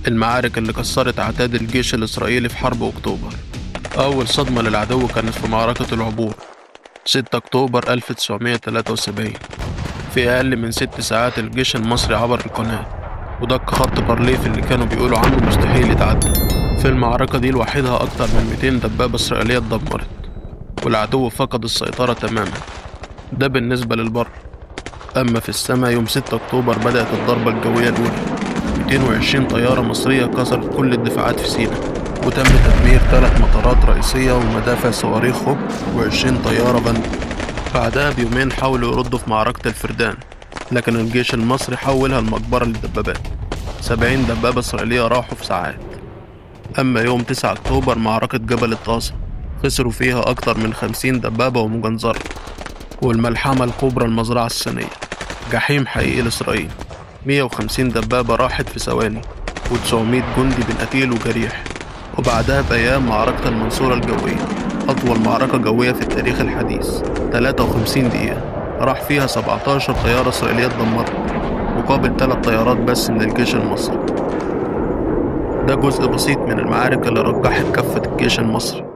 المعارك اللي كسرت عتاد الجيش الإسرائيلي في حرب أكتوبر. أول صدمة للعدو كانت في معركة العبور 6 أكتوبر 1973. في أقل من 6 ساعات الجيش المصري عبر القناة ودق خط بارليف اللي كانوا بيقولوا عنه مستحيل يتعدى. في المعركة دي لوحدها أكتر من 200 دبابة إسرائيلية اتدمرت، والعدو فقد السيطرة تماما. ده بالنسبة للبر. أما في السماء يوم 6 أكتوبر بدأت الضربة الجوية الأولى. 220 طيارة مصرية كسرت كل الدفاعات في سيناء، وتم تدمير 3 مطارات رئيسية ومدافع صواريخ هوب و20 طيارة غنم. بعدها بيومين حاولوا يردوا في معركة الفردان، لكن الجيش المصري حولها المقبرة للدبابات. 70 دبابة إسرائيلية راحوا في ساعات. أما يوم 9 أكتوبر معركة جبل الطاسة خسروا فيها أكتر من 50 دبابة ومجنزرة. والملحمة الكبرى المزرعة الصينية، جحيم حقيقي لإسرائيل. 150 دبابة راحت في ثواني، و900 جندي بين قتيل وجريح. وبعدها بأيام معركة المنصورة الجوية، أطول معركة جوية في التاريخ الحديث، 53 دقيقة راح فيها 17 طيارة إسرائيلية اتدمرت، مقابل 3 طيارات بس من الجيش المصري. ده جزء بسيط من المعارك اللي رجحت كفة الجيش المصري.